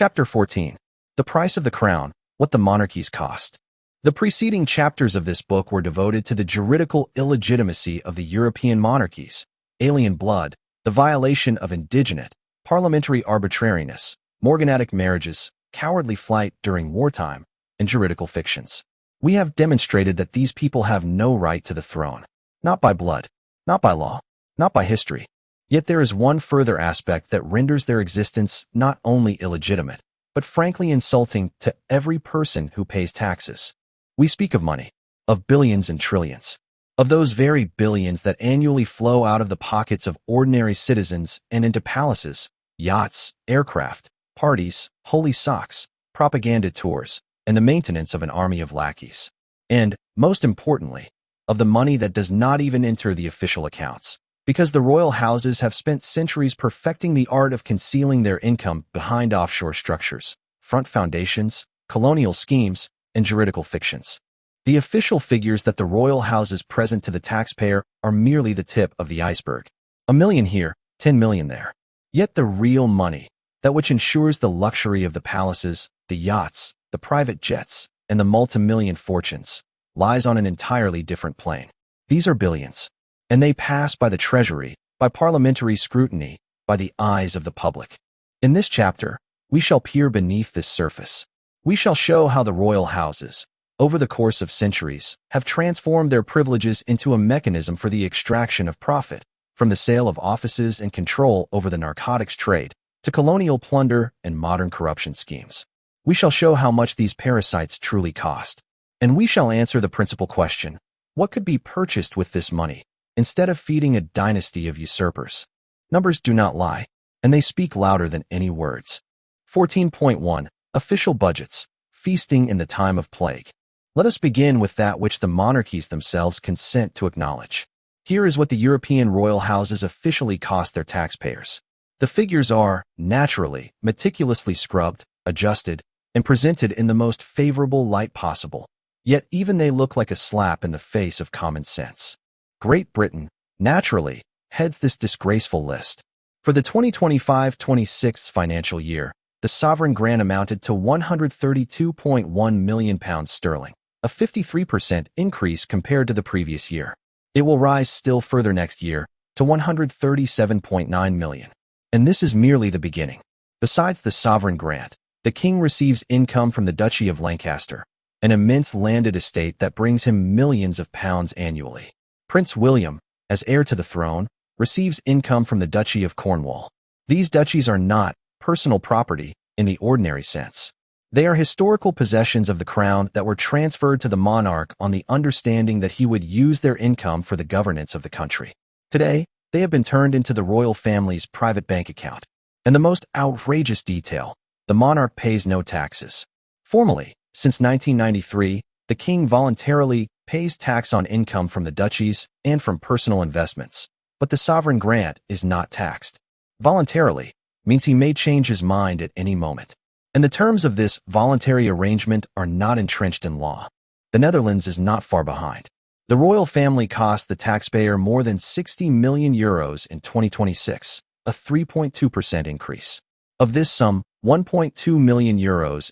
Chapter 14. The Price of the Crown, What the Monarchies Cost. The preceding chapters of this book were devoted to the juridical illegitimacy of the European monarchies, alien blood, the violation of indigenat, parliamentary arbitrariness, morganatic marriages, cowardly flight during wartime, and juridical fictions. We have demonstrated that these people have no right to the throne, not by blood, not by law, not by history. Yet there is one further aspect that renders their existence not only illegitimate, but frankly insulting to every person who pays taxes. We speak of money, of billions and trillions, of those very billions that annually flow out of the pockets of ordinary citizens and into palaces, yachts, aircraft, parties, holy socks, propaganda tours, and the maintenance of an army of lackeys. And, most importantly, of the money that does not even enter the official accounts, because the royal houses have spent centuries perfecting the art of concealing their income behind offshore structures, front foundations, colonial schemes, and juridical fictions. The official figures that the royal houses present to the taxpayer are merely the tip of the iceberg. 1 million here, 10 million there. Yet the real money, that which ensures the luxury of the palaces, the yachts, the private jets, and the multi-million fortunes, lies on an entirely different plane. These are billions, and they pass by the treasury, by parliamentary scrutiny, by the eyes of the public. In this chapter, we shall peer beneath this surface. We shall show how the royal houses, over the course of centuries, have transformed their privileges into a mechanism for the extraction of profit, from the sale of offices and control over the narcotics trade, to colonial plunder and modern corruption schemes. We shall show how much these parasites truly cost. And we shall answer the principal question: what could be purchased with this money, instead of feeding a dynasty of usurpers? Numbers do not lie, and they speak louder than any words. 14.1. Official budgets, feasting in the time of plague. Let us begin with that which the monarchies themselves consent to acknowledge. Here is what the European royal houses officially cost their taxpayers. The figures are, naturally, meticulously scrubbed, adjusted, and presented in the most favorable light possible. Yet even they look like a slap in the face of common sense. Great Britain, naturally, heads this disgraceful list. For the 2025-26 financial year, the sovereign grant amounted to £132.1 million, a 53% increase compared to the previous year. It will rise still further next year to £137.9 million. And this is merely the beginning. Besides the sovereign grant, the king receives income from the Duchy of Lancaster, an immense landed estate that brings him millions of pounds annually. Prince William, as heir to the throne, receives income from the Duchy of Cornwall. These duchies are not personal property in the ordinary sense. They are historical possessions of the crown that were transferred to the monarch on the understanding that he would use their income for the governance of the country. Today, they have been turned into the royal family's private bank account. And the most outrageous detail: the monarch pays no taxes. Formally, since 1993, the king voluntarily pays tax on income from the duchies and from personal investments, but the sovereign grant is not taxed. Voluntarily means he may change his mind at any moment. And the terms of this voluntary arrangement are not entrenched in law. The Netherlands is not far behind. The royal family cost the taxpayer more than €60 million in 2026, a 3.2% increase. Of this sum, €1.2 million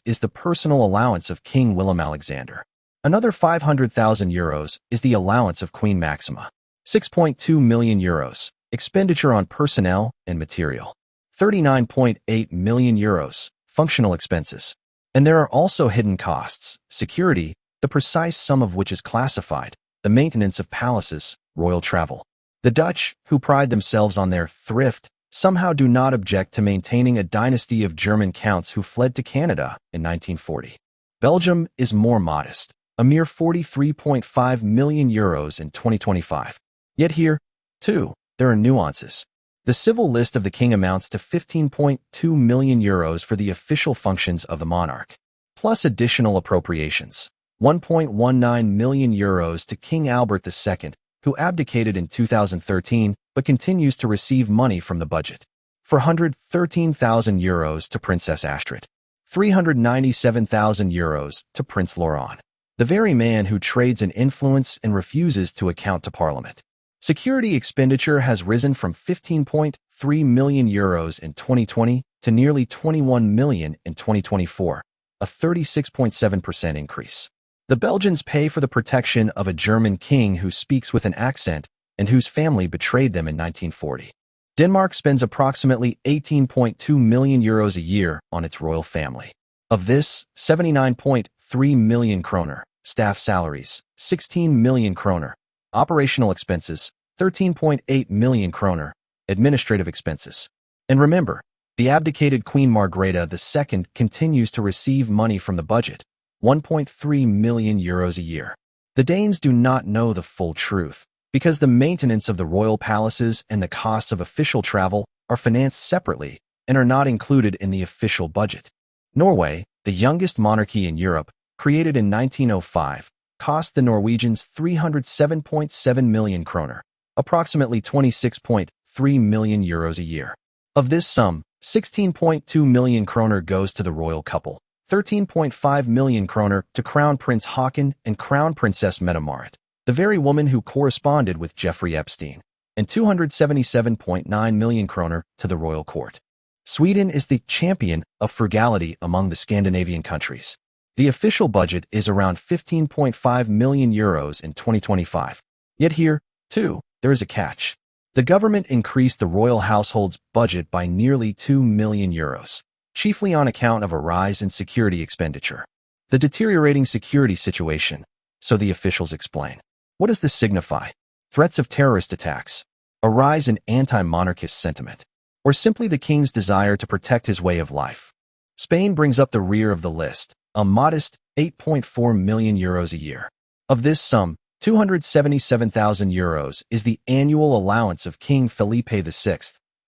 is the personal allowance of King Willem-Alexander. Another €500,000 is the allowance of Queen Maxima. €6.2 million, expenditure on personnel and material. €39.8 million, functional expenses. And there are also hidden costs: security, the precise sum of which is classified, the maintenance of palaces, royal travel. The Dutch, who pride themselves on their thrift, somehow do not object to maintaining a dynasty of German counts who fled to Canada in 1940. Belgium is more modest, a mere €43.5 million in 2025. Yet here, too, there are nuances. The civil list of the king amounts to €15.2 million for the official functions of the monarch, plus additional appropriations. €1.19 million to King Albert II, who abdicated in 2013 but continues to receive money from the budget. €413,000 to Princess Astrid. €397,000 to Prince Laurent, the very man who trades in influence and refuses to account to Parliament. Security expenditure has risen from €15.3 million in 2020 to nearly 21 million in 2024, a 36.7% increase. The Belgians pay for the protection of a German king who speaks with an accent and whose family betrayed them in 1940. Denmark spends approximately 18.2 million euros a year on its royal family. Of this, 79.3 million kroner, staff salaries, 16 million kroner, operational expenses, 13.8 million kroner, administrative expenses. And remember, the abdicated Queen Margrethe II continues to receive money from the budget, 1.3 million euros a year. The Danes do not know the full truth, because the maintenance of the royal palaces and the costs of official travel are financed separately and are not included in the official budget. Norway, the youngest monarchy in Europe, created in 1905, cost the Norwegians 307.7 million kroner, approximately 26.3 million euros a year. Of this sum, 16.2 million kroner goes to the royal couple, 13.5 million kroner to Crown Prince Haakon and Crown Princess Mette-Marit, the very woman who corresponded with Jeffrey Epstein, and 277.9 million kroner to the royal court. Sweden is the champion of frugality among the Scandinavian countries. The official budget is around 15.5 million euros in 2025. Yet here, too, there is a catch. The government increased the royal household's budget by nearly 2 million euros, chiefly on account of a rise in security expenditure. The deteriorating security situation, so the officials explain. What does this signify? Threats of terrorist attacks, a rise in anti-monarchist sentiment, or simply the king's desire to protect his way of life? Spain brings up the rear of the list, a modest 8.4 million euros a year. Of this sum, 277,000 euros is the annual allowance of King Felipe VI,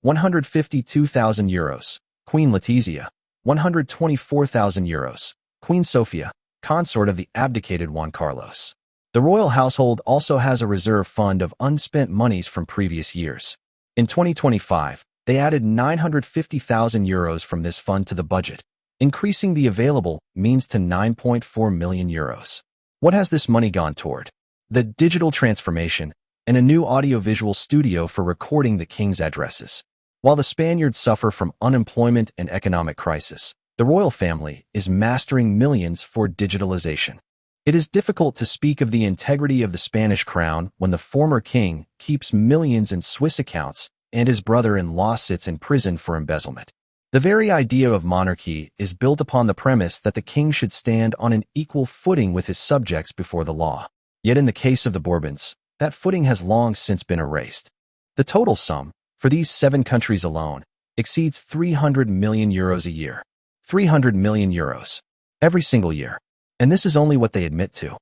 152,000 euros, Queen Letizia, 124,000 euros, Queen Sofia, consort of the abdicated Juan Carlos. The royal household also has a reserve fund of unspent monies from previous years. In 2025, they added 950,000 euros from this fund to the budget, increasing the available means to 9.4 million euros. What has this money gone toward? The digital transformation and a new audiovisual studio for recording the king's addresses. While the Spaniards suffer from unemployment and economic crisis, the royal family is mastering millions for digitalization. It is difficult to speak of the integrity of the Spanish crown when the former king keeps millions in Swiss accounts and his brother-in-law sits in prison for embezzlement. The very idea of monarchy is built upon the premise that the king should stand on an equal footing with his subjects before the law. Yet in the case of the Bourbons, that footing has long since been erased. The total sum, for these 7 countries alone, exceeds 300 million euros a year. 300 million euros. Every single year. And this is only what they admit to.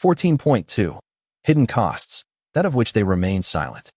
14.2. Hidden costs, that of which they remain silent.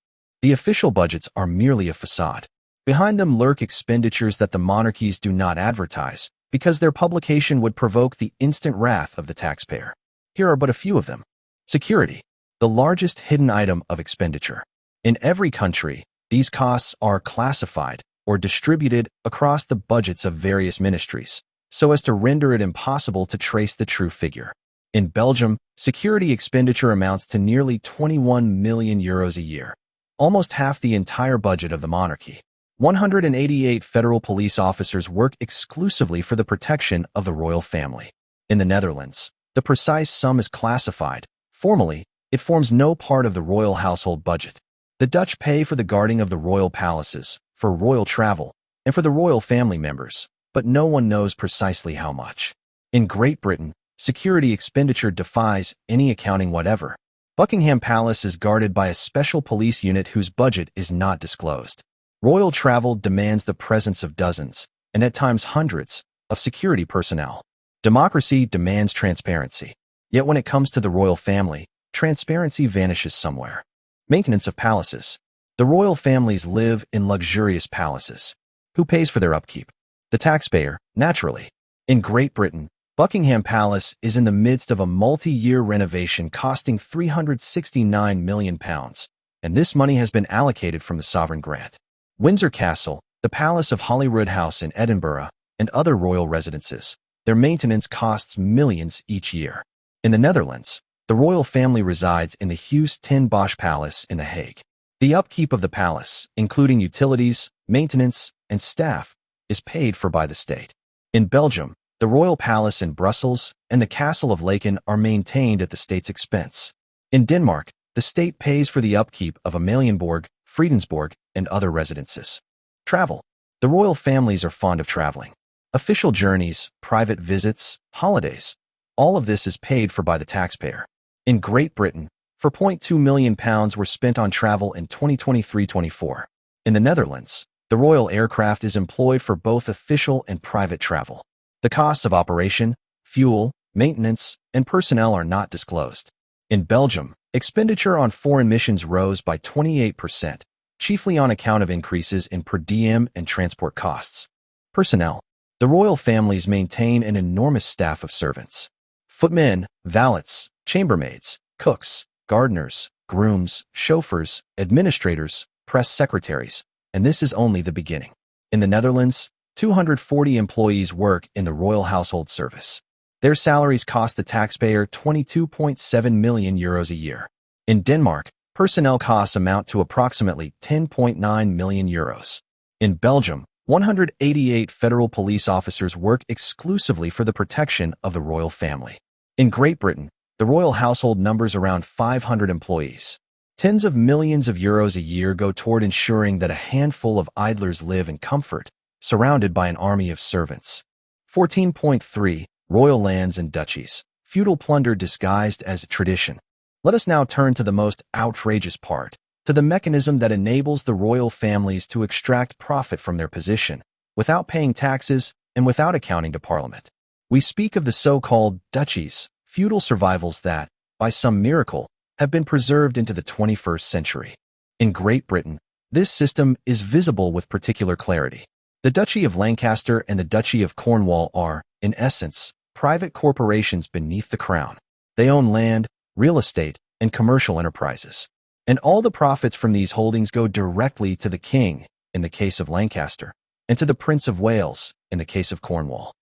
The official budgets are merely a facade. Behind them lurk expenditures that the monarchies do not advertise, because their publication would provoke the instant wrath of the taxpayer. Here are but a few of them. Security, the largest hidden item of expenditure. In every country, these costs are classified or distributed across the budgets of various ministries, so as to render it impossible to trace the true figure. In Belgium, security expenditure amounts to nearly 21 million euros a year, almost half the entire budget of the monarchy. 188 federal police officers work exclusively for the protection of the royal family. In the Netherlands, the precise sum is classified. Formally, it forms no part of the royal household budget. The Dutch pay for the guarding of the royal palaces, for royal travel, and for the royal family members, but no one knows precisely how much. In Great Britain, security expenditure defies any accounting whatever. Buckingham Palace is guarded by a special police unit whose budget is not disclosed. Royal travel demands the presence of dozens, and at times hundreds, of security personnel. Democracy demands transparency. Yet when it comes to the royal family, transparency vanishes somewhere. Maintenance of palaces. The royal families live in luxurious palaces. Who pays for their upkeep? The taxpayer, naturally. In Great Britain, Buckingham Palace is in the midst of a multi-year renovation costing £369 million, and this money has been allocated from the sovereign grant. Windsor Castle, the Palace of Holyrood House in Edinburgh, and other royal residences, their maintenance costs millions each year. In the Netherlands, the royal family resides in the Huis ten Bosch Palace in The Hague. The upkeep of the palace, including utilities, maintenance, and staff, is paid for by the state. In Belgium, the royal palace in Brussels and the castle of Laeken are maintained at the state's expense. In Denmark, the state pays for the upkeep of Amalienborg, Fredensborg, and other residences. Travel. The royal families are fond of traveling. Official journeys, private visits, holidays. All of this is paid for by the taxpayer. In Great Britain, £4.2 million were spent on travel in 2023-24. In the Netherlands, the royal aircraft is employed for both official and private travel. The costs of operation, fuel, maintenance, and personnel are not disclosed. In Belgium, expenditure on foreign missions rose by 28%, chiefly on account of increases in per diem and transport costs. Personnel. The royal families maintain an enormous staff of servants. Footmen, valets, chambermaids, cooks, gardeners, grooms, chauffeurs, administrators, press secretaries, and this is only the beginning. In the Netherlands, 240 employees work in the royal household service. Their salaries cost the taxpayer €22.7 million a year. In Denmark, personnel costs amount to approximately €10.9 million. In Belgium, 188 federal police officers work exclusively for the protection of the royal family. In Great Britain, the royal household numbers around 500 employees. Tens of millions of euros a year go toward ensuring that a handful of idlers live in comfort, surrounded by an army of servants. 14.3. Royal lands and duchies. Feudal plunder disguised as tradition. Let us now turn to the most outrageous part, to the mechanism that enables the royal families to extract profit from their position, without paying taxes and without accounting to Parliament. We speak of the so-called duchies, feudal survivals that, by some miracle, have been preserved into the 21st century. In Great Britain, this system is visible with particular clarity. The Duchy of Lancaster and the Duchy of Cornwall are, in essence, private corporations beneath the crown. They own land, real estate, and commercial enterprises. And all the profits from these holdings go directly to the king, in the case of Lancaster, and to the Prince of Wales, in the case of Cornwall.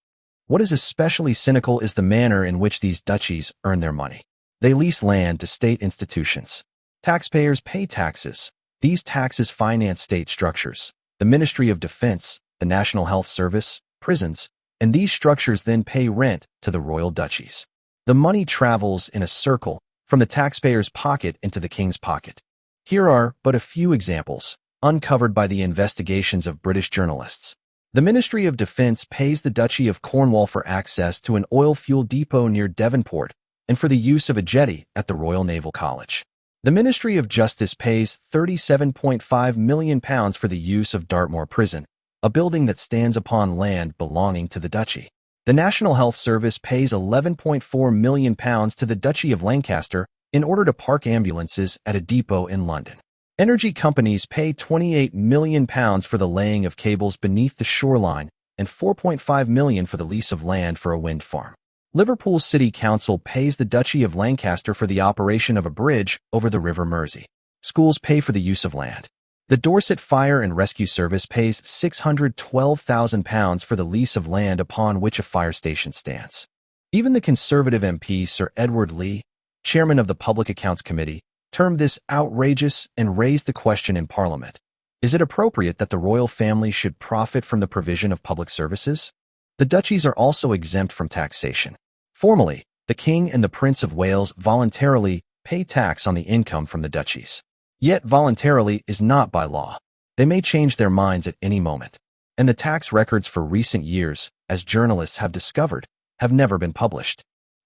What is especially cynical is the manner in which these duchies earn their money. They lease land to state institutions. Taxpayers pay taxes. These taxes finance state structures, the Ministry of Defense, the National Health Service, prisons, and these structures then pay rent to the royal duchies. The money travels in a circle from the taxpayer's pocket into the king's pocket. Here are but a few examples, uncovered by the investigations of British journalists. The Ministry of Defense pays the Duchy of Cornwall for access to an oil fuel depot near Devonport and for the use of a jetty at the Royal Naval College. The Ministry of Justice pays £37.5 million for the use of Dartmoor Prison, a building that stands upon land belonging to the duchy. The National Health Service pays £11.4 million to the Duchy of Lancaster in order to park ambulances at a depot in London. Energy companies pay £28 million for the laying of cables beneath the shoreline and £4.5 million for the lease of land for a wind farm. Liverpool City Council pays the Duchy of Lancaster for the operation of a bridge over the River Mersey. Schools pay for the use of land. The Dorset Fire and Rescue Service pays £612,000 for the lease of land upon which a fire station stands. Even the Conservative MP Sir Edward Lee, chairman of the Public Accounts Committee, termed this outrageous and raised the question in Parliament. Is it appropriate that the royal family should profit from the provision of public services? The duchies are also exempt from taxation. Formally, the King and the Prince of Wales voluntarily pay tax on the income from the duchies. Yet voluntarily is not by law. They may change their minds at any moment. And the tax records for recent years, as journalists have discovered, have never been published.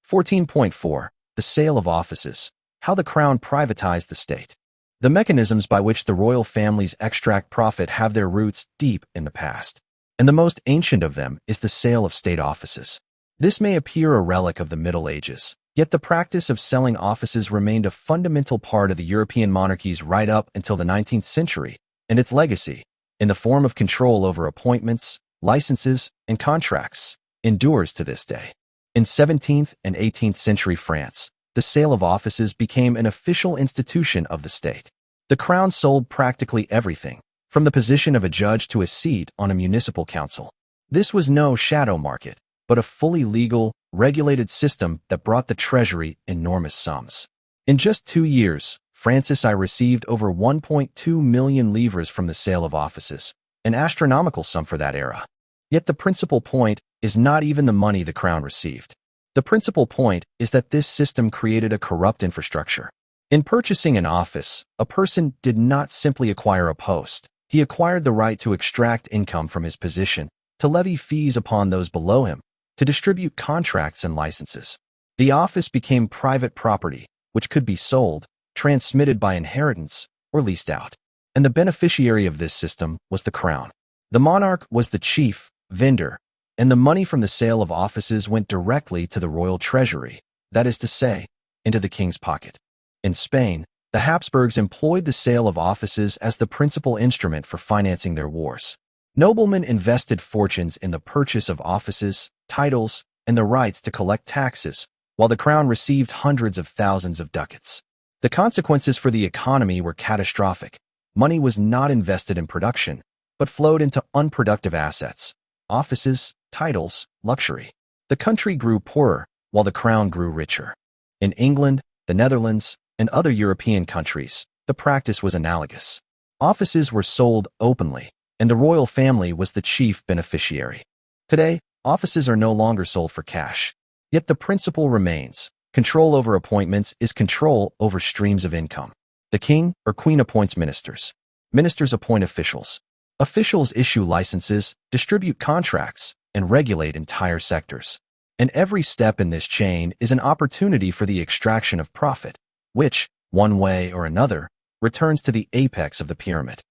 14.4. The sale of offices. How the Crown privatized the state. The mechanisms by which the royal families extract profit have their roots deep in the past, and the most ancient of them is the sale of state offices. This may appear a relic of the Middle Ages, yet the practice of selling offices remained a fundamental part of the European monarchies right up until the 19th century, and its legacy, in the form of control over appointments, licenses, and contracts, endures to this day. In 17th and 18th century France, the sale of offices became an official institution of the state. The crown sold practically everything, from the position of a judge to a seat on a municipal council. This was no shadow market, but a fully legal, regulated system that brought the treasury enormous sums. In just 2 years, Francis I received over 1.2 million livres from the sale of offices, an astronomical sum for that era. Yet the principal point is not even the money the crown received. The principal point is that this system created a corrupt infrastructure. In purchasing an office, a person did not simply acquire a post. He acquired the right to extract income from his position, to levy fees upon those below him, to distribute contracts and licenses. The office became private property, which could be sold, transmitted by inheritance, or leased out. And the beneficiary of this system was the crown. The monarch was the chief vendor, and the money from the sale of offices went directly to the royal treasury, that is to say, into the king's pocket. In Spain, the Habsburgs employed the sale of offices as the principal instrument for financing their wars. Noblemen invested fortunes in the purchase of offices, titles, and the rights to collect taxes, while the crown received hundreds of thousands of ducats. The consequences for the economy were catastrophic. Money was not invested in production, but flowed into unproductive assets, offices, titles, luxury. The country grew poorer, while the crown grew richer. In England, the Netherlands, and other European countries, the practice was analogous. Offices were sold openly, and the royal family was the chief beneficiary. Today, offices are no longer sold for cash. Yet the principle remains. Control over appointments is control over streams of income. The king or queen appoints ministers. Ministers appoint officials. Officials issue licenses, distribute contracts, and regulate entire sectors. And every step in this chain is an opportunity for the extraction of profit, which, one way or another, returns to the apex of the pyramid.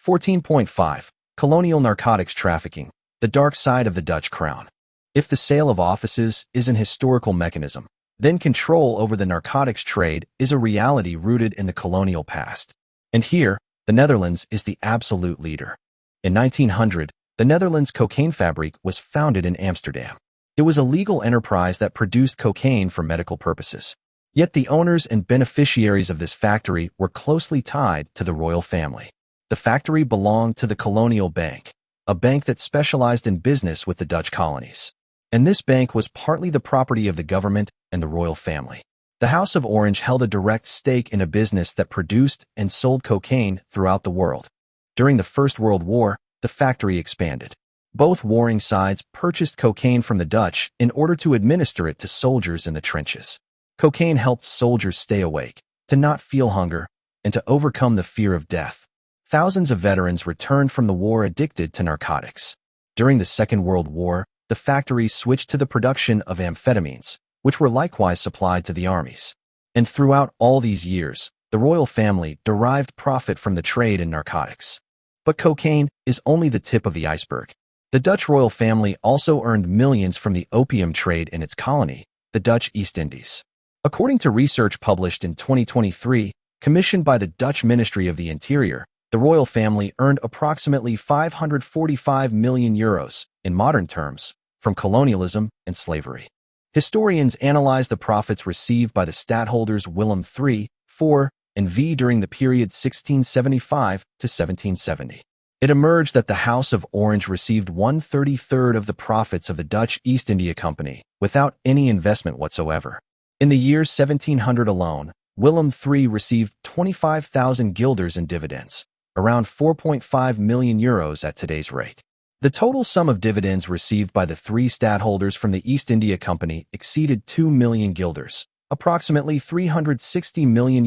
14.5. Colonial narcotics trafficking, the dark side of the Dutch crown. If the sale of offices is an historical mechanism, then control over the narcotics trade is a reality rooted in the colonial past. And here, the Netherlands is the absolute leader. In 1900, the Netherlands cocaine fabric was founded in Amsterdam. It was a legal enterprise that produced cocaine for medical purposes. Yet the owners and beneficiaries of this factory were closely tied to the royal family. The factory belonged to the Colonial Bank, a bank that specialized in business with the Dutch colonies. And this bank was partly the property of the government and the royal family. The House of Orange held a direct stake in a business that produced and sold cocaine throughout the world. During the First World War, the factory expanded. Both warring sides purchased cocaine from the Dutch in order to administer it to soldiers in the trenches. Cocaine helped soldiers stay awake, to not feel hunger, and to overcome the fear of death. Thousands of veterans returned from the war addicted to narcotics. During the Second World War, the factory switched to the production of amphetamines, which were likewise supplied to the armies. And throughout all these years, the royal family derived profit from the trade in narcotics. But cocaine is only the tip of the iceberg. The Dutch royal family also earned millions from the opium trade in its colony, the Dutch East Indies. According to research published in 2023, commissioned by the Dutch Ministry of the Interior, the royal family earned approximately €545 million in modern terms from colonialism and slavery. Historians analyze the profits received by the stadholders Willem III, IV, and V during the period 1675 to 1770. It emerged that the House of Orange received 1/33 of the profits of the Dutch East India Company without any investment whatsoever. In the year 1700 alone, Willem III received 25,000 guilders in dividends, around €4.5 million at today's rate. The total sum of dividends received by the three stadholders from the East India Company exceeded 2 million guilders, approximately €360 million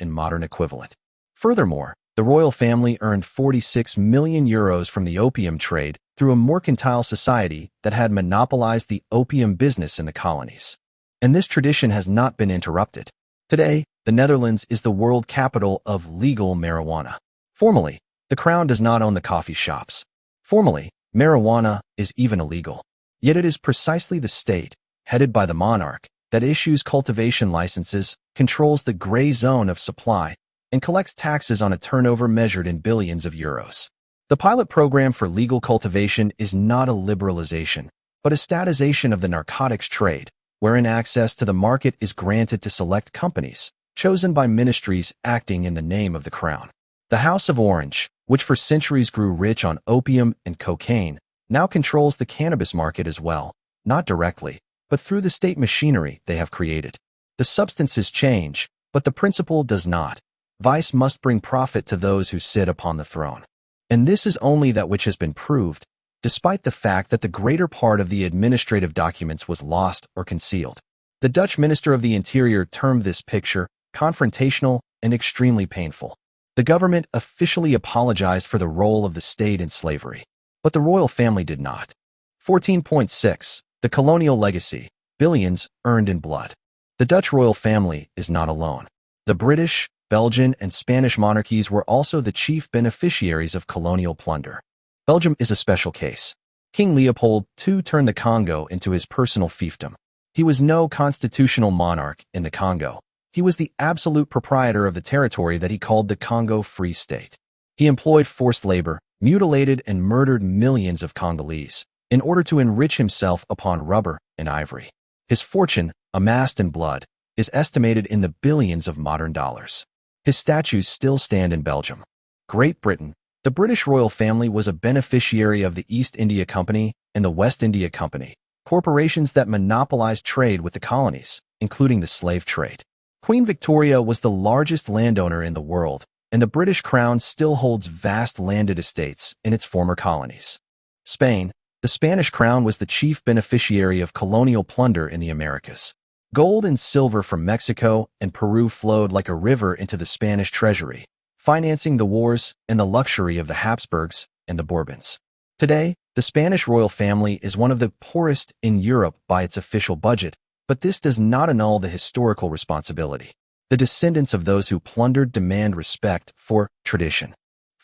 in modern equivalent. Furthermore, the royal family earned €46 million from the opium trade through a mercantile society that had monopolized the opium business in the colonies. And this tradition has not been interrupted. Today, the Netherlands is the world capital of legal marijuana. Formally, the crown does not own the coffee shops. Formally, marijuana is even illegal. Yet it is precisely the state, headed by the monarch, that issues cultivation licenses, controls the gray zone of supply, and collects taxes on a turnover measured in billions of euros. The pilot program for legal cultivation is not a liberalization, but a statization of the narcotics trade, wherein access to the market is granted to select companies, chosen by ministries acting in the name of the crown. The House of Orange, which for centuries grew rich on opium and cocaine, now controls the cannabis market as well, not directly, but through the state machinery they have created. The substances change, but the principle does not. Vice must bring profit to those who sit upon the throne. And this is only that which has been proved. despite the fact that the greater part of the administrative documents was lost or concealed. The Dutch Minister of the Interior termed this picture confrontational and extremely painful. The government officially apologized for the role of the state in slavery, but the royal family did not. 14.6. The colonial legacy, billions earned in blood. The Dutch royal family is not alone. The British, Belgian, and Spanish monarchies were also the chief beneficiaries of colonial plunder. Belgium is a special case. King Leopold II turned the Congo into his personal fiefdom. He was no constitutional monarch in the Congo. He was the absolute proprietor of the territory that he called the Congo Free State. He employed forced labor, mutilated and murdered millions of Congolese in order to enrich himself upon rubber and ivory. His fortune, amassed in blood, is estimated in the billions of modern dollars. His statues still stand in Belgium. Great Britain. The British royal family was a beneficiary of the East India Company and the West India Company, corporations that monopolized trade with the colonies, including the slave trade. Queen Victoria was the largest landowner in the world, and the British Crown still holds vast landed estates in its former colonies. Spain. The Spanish Crown was the chief beneficiary of colonial plunder in the Americas. Gold and silver from Mexico and Peru flowed like a river into the Spanish treasury, financing the wars and the luxury of the Habsburgs and the Bourbons. Today, the Spanish royal family is one of the poorest in Europe by its official budget, but this does not annul the historical responsibility. The descendants of those who plundered demand respect for tradition.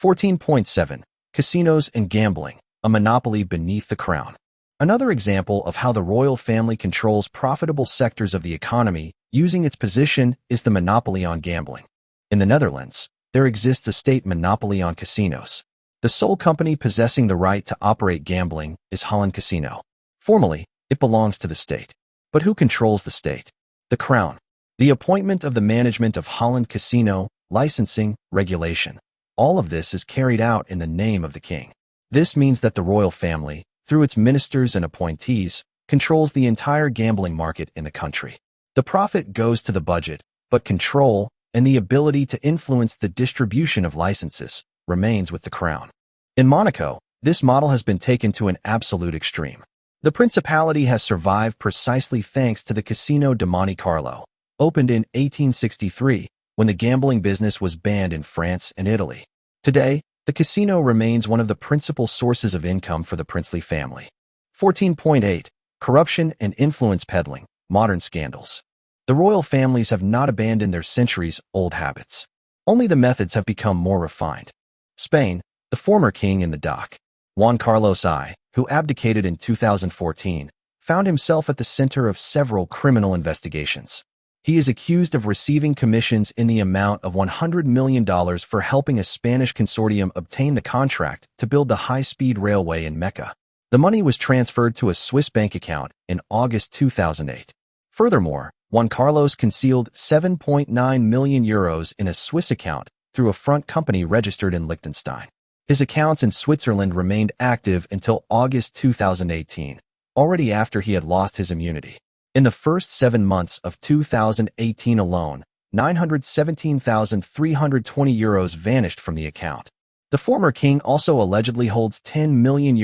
14.7. Casinos and gambling, a monopoly beneath the crown. Another example of how the royal family controls profitable sectors of the economy using its position is the monopoly on gambling. In the Netherlands, there exists a state monopoly on casinos. The sole company possessing the right to operate gambling is Holland Casino. Formally, it belongs to the state. But who controls the state? The Crown. The appointment of the management of Holland Casino, licensing, regulation. All of this is carried out in the name of the king. This means that the royal family, through its ministers and appointees, controls the entire gambling market in the country. The profit goes to the budget, but control and the ability to influence the distribution of licenses remains with the crown. In Monaco, this model has been taken to an absolute extreme. The principality has survived precisely thanks to the Casino de Monte Carlo, opened in 1863 when the gambling business was banned in France and Italy. Today, the casino remains one of the principal sources of income for the princely family. 14.8. Corruption and influence peddling, modern scandals. The royal families have not abandoned their centuries-old habits. Only the methods have become more refined. Spain, the former king in the dock, Juan Carlos I, who abdicated in 2014, found himself at the center of several criminal investigations. He is accused of receiving commissions in the amount of $100 million for helping a Spanish consortium obtain the contract to build the high-speed railway in Mecca. The money was transferred to a Swiss bank account in August 2008. Furthermore, Juan Carlos concealed €7.9 million in a Swiss account through a front company registered in Liechtenstein. His accounts in Switzerland remained active until August 2018, already after he had lost his immunity. In the first 7 months of 2018 alone, €917,320 vanished from the account. The former king also allegedly holds €10 million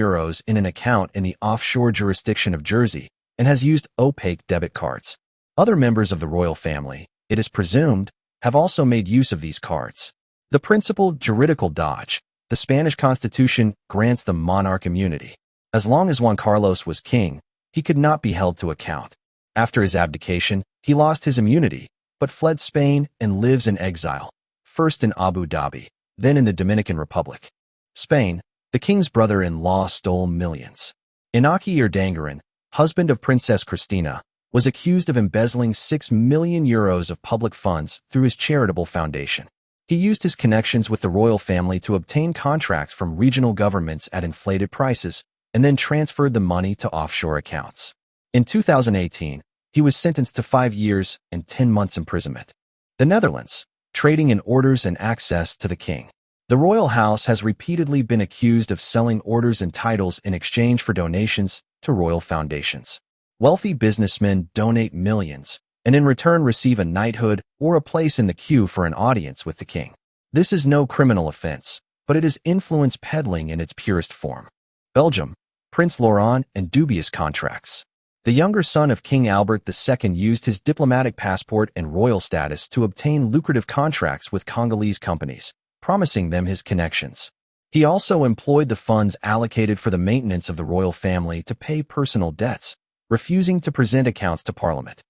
in an account in the offshore jurisdiction of Jersey and has used opaque debit cards. Other members of the royal family, it is presumed, have also made use of these cards. The principal juridical dodge, the Spanish Constitution grants the monarch immunity. As long as Juan Carlos was king, he could not be held to account. After his abdication, he lost his immunity, but fled Spain and lives in exile, first in Abu Dhabi, then in the Dominican Republic. Spain, the king's brother-in-law stole millions. Inaki Urdangarin, husband of Princess Cristina, was accused of embezzling €6 million of public funds through his charitable foundation. He used his connections with the royal family to obtain contracts from regional governments at inflated prices and then transferred the money to offshore accounts. In 2018, he was sentenced to 5 years and 10 months imprisonment. The Netherlands, trading in orders and access to the king. The royal house has repeatedly been accused of selling orders and titles in exchange for donations to royal foundations. Wealthy businessmen donate millions and in return receive a knighthood or a place in the queue for an audience with the king. This is no criminal offense, but it is influence peddling in its purest form. Belgium, Prince Laurent, and dubious contracts. The younger son of King Albert II used his diplomatic passport and royal status to obtain lucrative contracts with Congolese companies, promising them his connections. He also employed the funds allocated for the maintenance of the royal family to pay personal debts, refusing to present accounts to Parliament.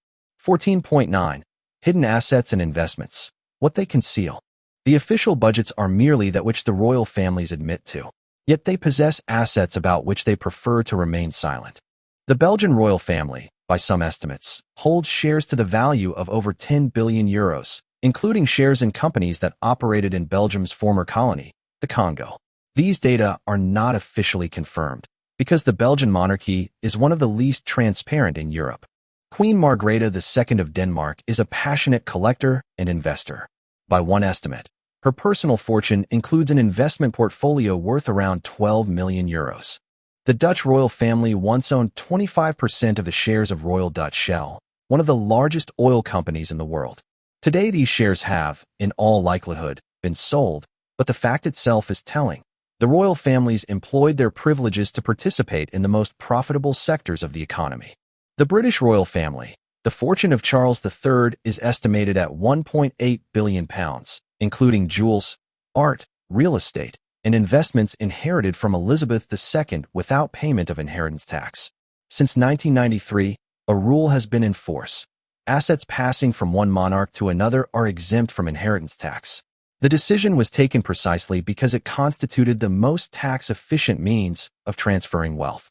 14.9. Hidden assets and investments. What they conceal. The official budgets are merely that which the royal families admit to. Yet they possess assets about which they prefer to remain silent. The Belgian royal family, by some estimates, holds shares to the value of over 10 billion euros, including shares in companies that operated in Belgium's former colony, the Congo. These data are not officially confirmed, because the Belgian monarchy is one of the least transparent in Europe. Queen Margrethe II of Denmark is a passionate collector and investor. By one estimate, her personal fortune includes an investment portfolio worth around 12 million euros. The Dutch royal family once owned 25% of the shares of Royal Dutch Shell, one of the largest oil companies in the world. Today these shares have, in all likelihood, been sold, but the fact itself is telling. The royal families employed their privileges to participate in the most profitable sectors of the economy. The British royal family, the fortune of Charles III is estimated at £1.8 billion, including jewels, art, real estate, and investments inherited from Elizabeth II without payment of inheritance tax. Since 1993, a rule has been in force. Assets passing from one monarch to another are exempt from inheritance tax. The decision was taken precisely because it constituted the most tax-efficient means of transferring wealth.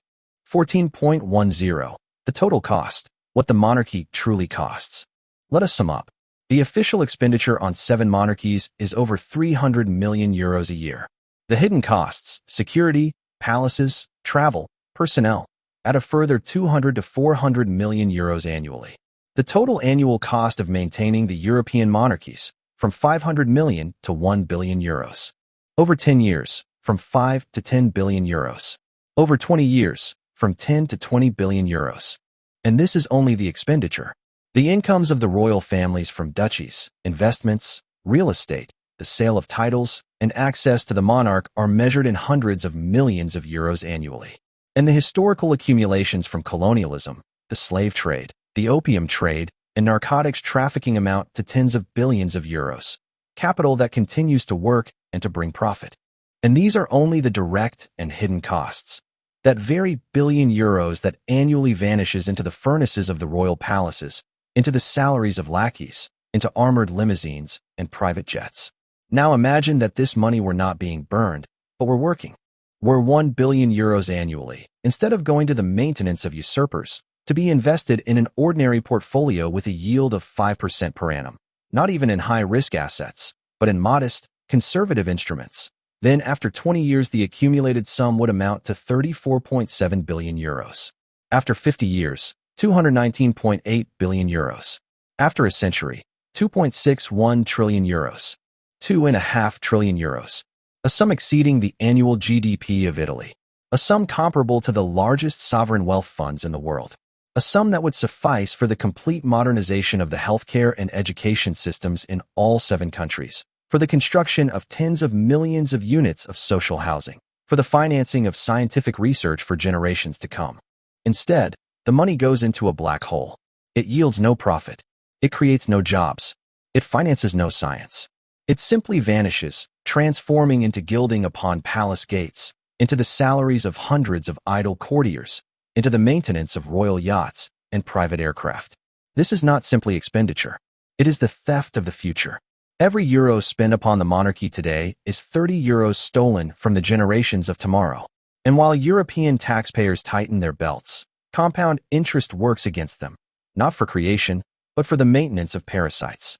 14.10. The total cost. What the monarchy truly costs. Let us sum up. The official expenditure on 7 monarchies is over 300 million euros a year. The hidden costs, security, palaces, travel, personnel, add a further 200 to 400 million euros annually. The total annual cost of maintaining the European monarchies, from 500 million to 1 billion euros. Over 10 years, from 5 to 10 billion euros. Over 20 years, from 10 to 20 billion euros. And this is only the expenditure. The incomes of the royal families from duchies, investments, real estate, the sale of titles, and access to the monarch are measured in hundreds of millions of euros annually. And the historical accumulations from colonialism, the slave trade, the opium trade, and narcotics trafficking amount to tens of billions of euros. Capital that continues to work and to bring profit. And these are only the direct and hidden costs. That very billion euros that annually vanishes into the furnaces of the royal palaces, into the salaries of lackeys, into armored limousines and private jets. Now imagine that this money were not being burned, but were working. Were 1 billion euros annually, instead of going to the maintenance of usurpers, to be invested in an ordinary portfolio with a yield of 5% per annum, not even in high-risk assets, but in modest, conservative instruments. Then, after 20 years, the accumulated sum would amount to 34.7 billion euros. After 50 years, 219.8 billion euros. After a century, 2.61 trillion euros. 2.5 trillion euros. A sum exceeding the annual GDP of Italy. A sum comparable to the largest sovereign wealth funds in the world. A sum that would suffice for the complete modernization of the healthcare and education systems in all 7 countries. For the construction of tens of millions of units of social housing, for the financing of scientific research for generations to come. Instead, the money goes into a black hole. It yields no profit. It creates no jobs. It finances no science. It simply vanishes, transforming into gilding upon palace gates, into the salaries of hundreds of idle courtiers, into the maintenance of royal yachts and private aircraft. This is not simply expenditure. It is the theft of the future. Every euro spent upon the monarchy today is 30 euros stolen from the generations of tomorrow. And while European taxpayers tighten their belts, compound interest works against them, not for creation, but for the maintenance of parasites.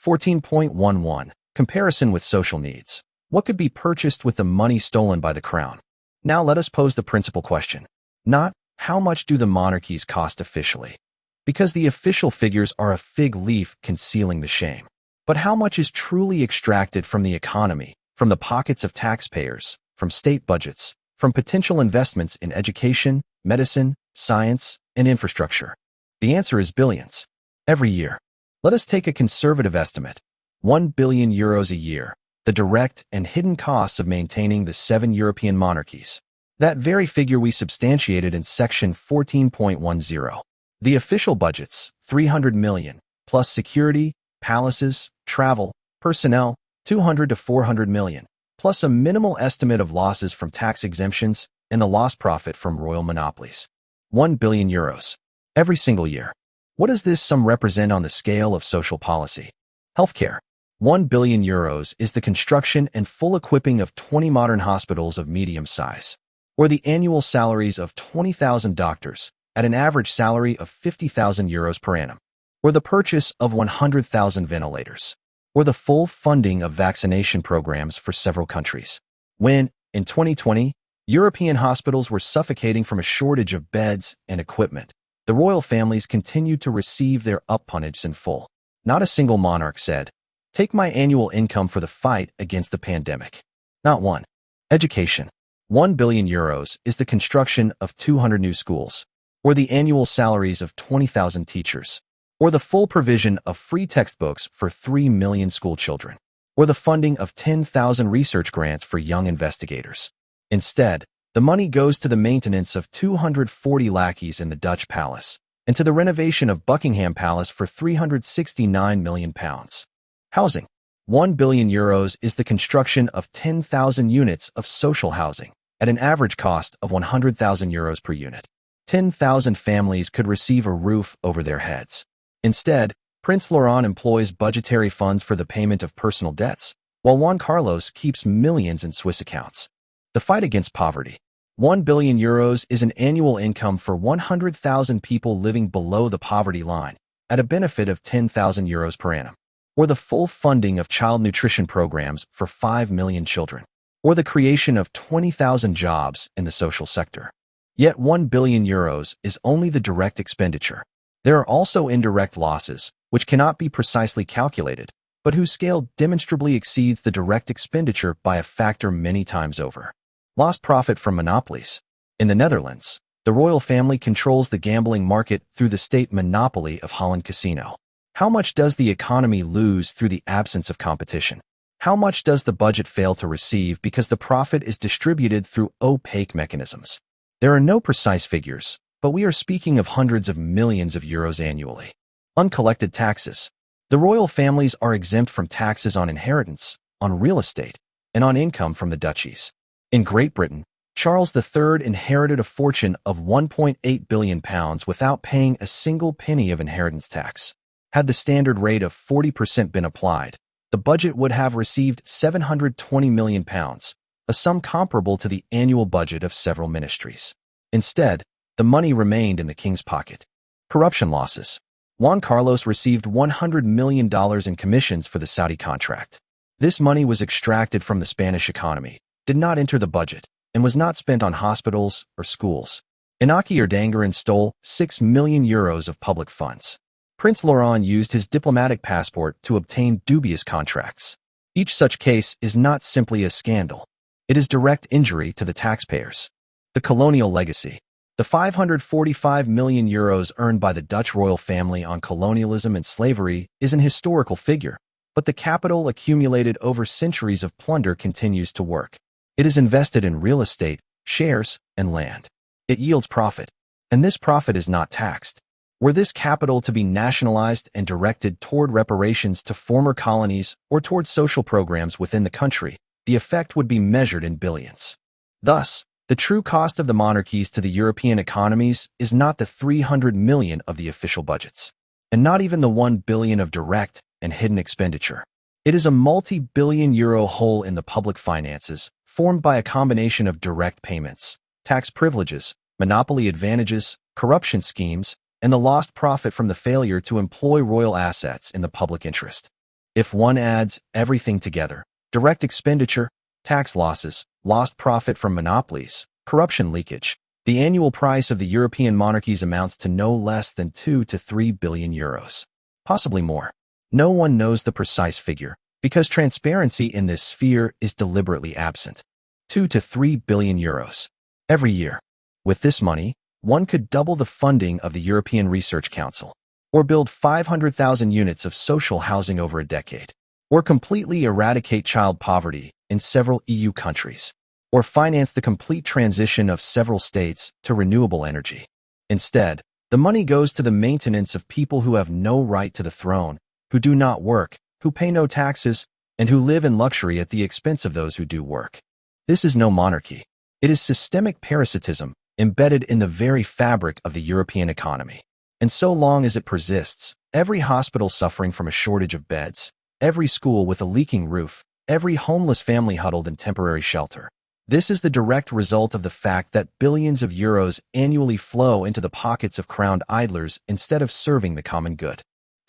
14.11. Comparison with social needs. What could be purchased with the money stolen by the crown? Now let us pose the principal question. Not, how much do the monarchies cost officially? Because the official figures are a fig leaf concealing the shame. But how much is truly extracted from the economy, from the pockets of taxpayers, from state budgets, from potential investments in education, medicine, science, and infrastructure? The answer is billions. Every year. Let us take a conservative estimate. 1 billion euros a year, the direct and hidden costs of maintaining the 7 European monarchies. That very figure we substantiated in section 14.10. The official budgets, 300 million, plus security, palaces, travel, personnel, 200 to 400 million, plus a minimal estimate of losses from tax exemptions and the lost profit from royal monopolies. 1 billion euros. Every single year. What does this sum represent on the scale of social policy? Healthcare. 1 billion euros is the construction and full equipping of 20 modern hospitals of medium size, or the annual salaries of 20,000 doctors at an average salary of 50,000 euros per annum, or the purchase of 100,000 ventilators, or the full funding of vaccination programs for several countries. When, in 2020, European hospitals were suffocating from a shortage of beds and equipment, the royal families continued to receive their uppunnage in full. Not a single monarch said, "Take my annual income for the fight against the pandemic." Not one. Education. 1 billion euros is the construction of 200 new schools, or the annual salaries of 20,000 teachers, or the full provision of free textbooks for 3 million school children, or the funding of 10,000 research grants for young investigators. Instead, the money goes to the maintenance of 240 lackeys in the Dutch palace and to the renovation of Buckingham Palace for £369 million. Housing. 1 billion euros is the construction of 10,000 units of social housing at an average cost of 100,000 euros per unit. 10,000 families could receive a roof over their heads. Instead, Prince Laurent employs budgetary funds for the payment of personal debts, while Juan Carlos keeps millions in Swiss accounts. The fight against poverty. 1 billion euros is an annual income for 100,000 people living below the poverty line at a benefit of 10,000 euros per annum, or the full funding of child nutrition programs for 5 million children, or the creation of 20,000 jobs in the social sector. Yet 1 billion euros is only the direct expenditure. There are also indirect losses, which cannot be precisely calculated, but whose scale demonstrably exceeds the direct expenditure by a factor many times over. Lost profit from monopolies. In the Netherlands, the royal family controls the gambling market through the state monopoly of Holland Casino. How much does the economy lose through the absence of competition? How much does the budget fail to receive because the profit is distributed through opaque mechanisms? There are no precise figures, but we are speaking of hundreds of millions of euros annually. Uncollected taxes. The royal families are exempt from taxes on inheritance, on real estate, and on income from the duchies. In Great Britain, Charles III inherited a fortune of £1.8 billion without paying a single penny of inheritance tax. Had the standard rate of 40% been applied, the budget would have received £720 million, a sum comparable to the annual budget of several ministries. Instead, the money remained in the king's pocket. Corruption losses. Juan Carlos received $100 million in commissions for the Saudi contract. This money was extracted from the Spanish economy, did not enter the budget, and was not spent on hospitals or schools. Inaki Erdangaran stole 6 million euros of public funds. Prince Laurent used his diplomatic passport to obtain dubious contracts. Each such case is not simply a scandal. It is direct injury to the taxpayers. The colonial legacy. The 545 million euros earned by the Dutch royal family on colonialism and slavery is an historical figure, but the capital accumulated over centuries of plunder continues to work. It is invested in real estate, shares, and land. It yields profit, and this profit is not taxed. Were this capital to be nationalized and directed toward reparations to former colonies or toward social programs within the country, the effect would be measured in billions. Thus, the true cost of the monarchies to the European economies is not the 300 million of the official budgets, and not even the 1 billion of direct and hidden expenditure. It is a multi-billion euro hole in the public finances, formed by a combination of direct payments, tax privileges, monopoly advantages, corruption schemes, and the lost profit from the failure to employ royal assets in the public interest. If one adds everything together, direct expenditure, tax losses, lost profit from monopolies, corruption leakage, the annual price of the European monarchies amounts to no less than 2 to 3 billion euros. Possibly more. No one knows the precise figure, because transparency in this sphere is deliberately absent. 2 to 3 billion euros. Every year. With this money, one could double the funding of the European Research Council, or build 500,000 units of social housing over a decade, or completely eradicate child poverty in several EU countries. or finance the complete transition of several states to renewable energy. Instead, the money goes to the maintenance of people who have no right to the throne, who do not work, who pay no taxes, and who live in luxury at the expense of those who do work. This is no monarchy. It is systemic parasitism embedded in the very fabric of the European economy. And so long as it persists, every hospital suffering from a shortage of beds, every school with a leaking roof, every homeless family huddled in temporary shelter. This is the direct result of the fact that billions of euros annually flow into the pockets of crowned idlers instead of serving the common good.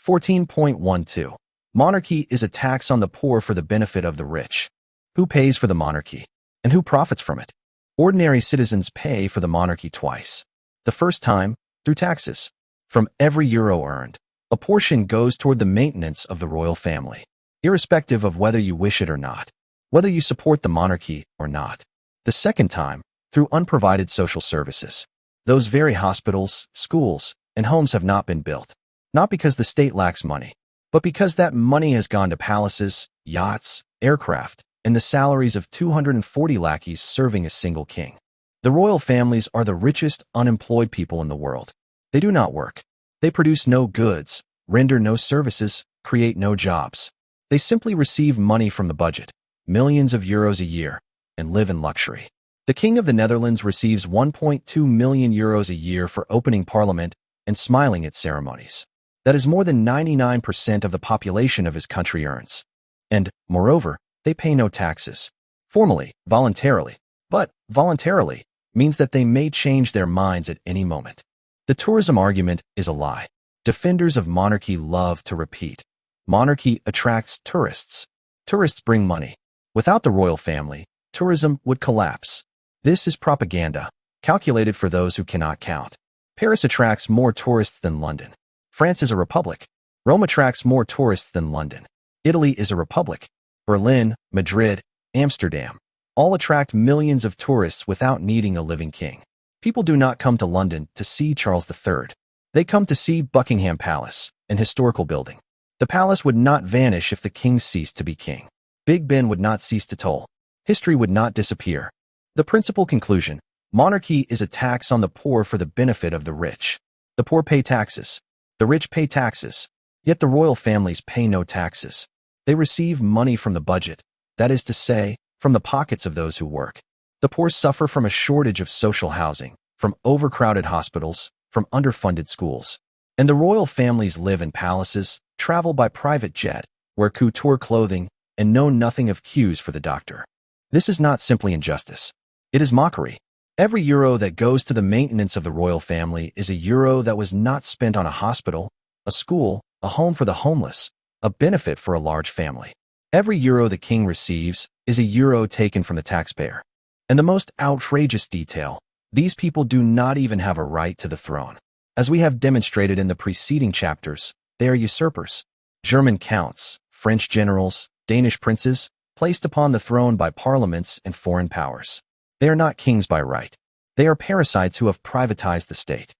14.12. Monarchy is a tax on the poor for the benefit of the rich. Who pays for the monarchy? And who profits from it? Ordinary citizens pay for the monarchy twice. The first time, through taxes. From every euro earned, a portion goes toward the maintenance of the royal family, irrespective of whether you wish it or not, whether you support the monarchy or not. The second time, through unprovided social services. Those very hospitals, schools, and homes have not been built, not because the state lacks money, but because that money has gone to palaces, yachts, aircraft, and the salaries of 240 lackeys serving a single king. The royal families are the richest unemployed people in the world. They do not work. They produce no goods, render no services, create no jobs. They simply receive money from the budget, millions of euros a year, and live in luxury. The King of the Netherlands receives 1.2 million euros a year for opening parliament and smiling at ceremonies. That is more than 99% of the population of his country earns. And, moreover, they pay no taxes. Formally, voluntarily, but voluntarily means that they may change their minds at any moment. The tourism argument is a lie. Defenders of monarchy love to repeat. Monarchy attracts tourists. Tourists bring money. Without the royal family, tourism would collapse. This is propaganda, calculated for those who cannot count. Paris attracts more tourists than London. France is a republic. Rome attracts more tourists than London. Italy is a republic. Berlin, Madrid, Amsterdam, all attract millions of tourists without needing a living king. People do not come to London to see Charles III. They come to see Buckingham Palace, an historical building. The palace would not vanish if the king ceased to be king. Big Ben would not cease to toll. History would not disappear. The principal conclusion: monarchy is a tax on the poor for the benefit of the rich. The poor pay taxes. The rich pay taxes. Yet the royal families pay no taxes. They receive money from the budget, that is to say, from the pockets of those who work. The poor suffer from a shortage of social housing, from overcrowded hospitals, from underfunded schools. And the royal families live in palaces, travel by private jet, wear couture clothing, and know nothing of queues for the doctor. This is not simply injustice. It is mockery. Every euro that goes to the maintenance of the royal family is a euro that was not spent on a hospital, a school, a home for the homeless, a benefit for a large family. Every euro the king receives is a euro taken from the taxpayer. And the most outrageous detail: these people do not even have a right to the throne. As we have demonstrated in the preceding chapters, they are usurpers. German counts, French generals, Danish princes, placed upon the throne by parliaments and foreign powers. They are not kings by right. They are parasites who have privatized the state.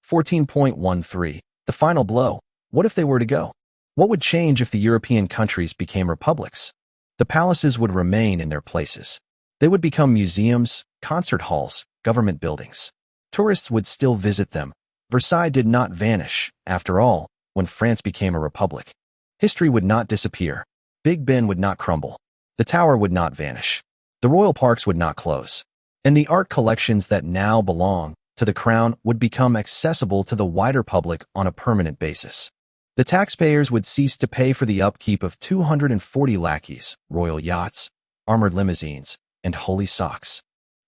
14.13. The final blow. What if they were to go? What would change if the European countries became republics? The palaces would remain in their places. They would become museums, concert halls, government buildings. Tourists would still visit them. Versailles did not vanish, after all, when France became a republic. History would not disappear. Big Ben would not crumble. The Tower would not vanish. The royal parks would not close. And the art collections that now belong to the crown would become accessible to the wider public on a permanent basis. The taxpayers would cease to pay for the upkeep of 240 lackeys, royal yachts, armored limousines, and holy socks.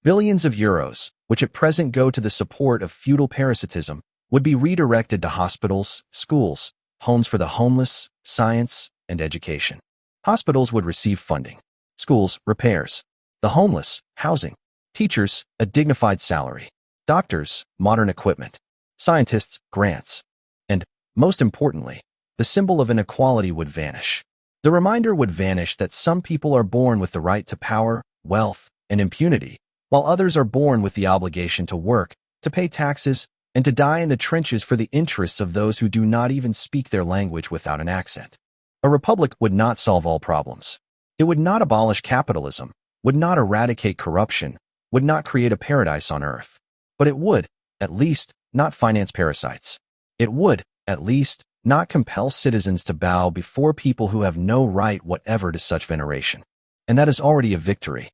Billions of euros, which at present go to the support of feudal parasitism, would be redirected to hospitals, schools, homes for the homeless, science, and education. Hospitals would receive funding. Schools, repairs. The homeless, housing. Teachers, a dignified salary. Doctors, modern equipment. Scientists, grants. And, most importantly, the symbol of inequality would vanish. The reminder would vanish that some people are born with the right to power, wealth, and impunity, while others are born with the obligation to work, to pay taxes, and to die in the trenches for the interests of those who do not even speak their language without an accent. A republic would not solve all problems. It would not abolish capitalism, would not eradicate corruption, would not create a paradise on earth. But it would, at least, not finance parasites. It would, at least, not compel citizens to bow before people who have no right whatever to such veneration. And that is already a victory.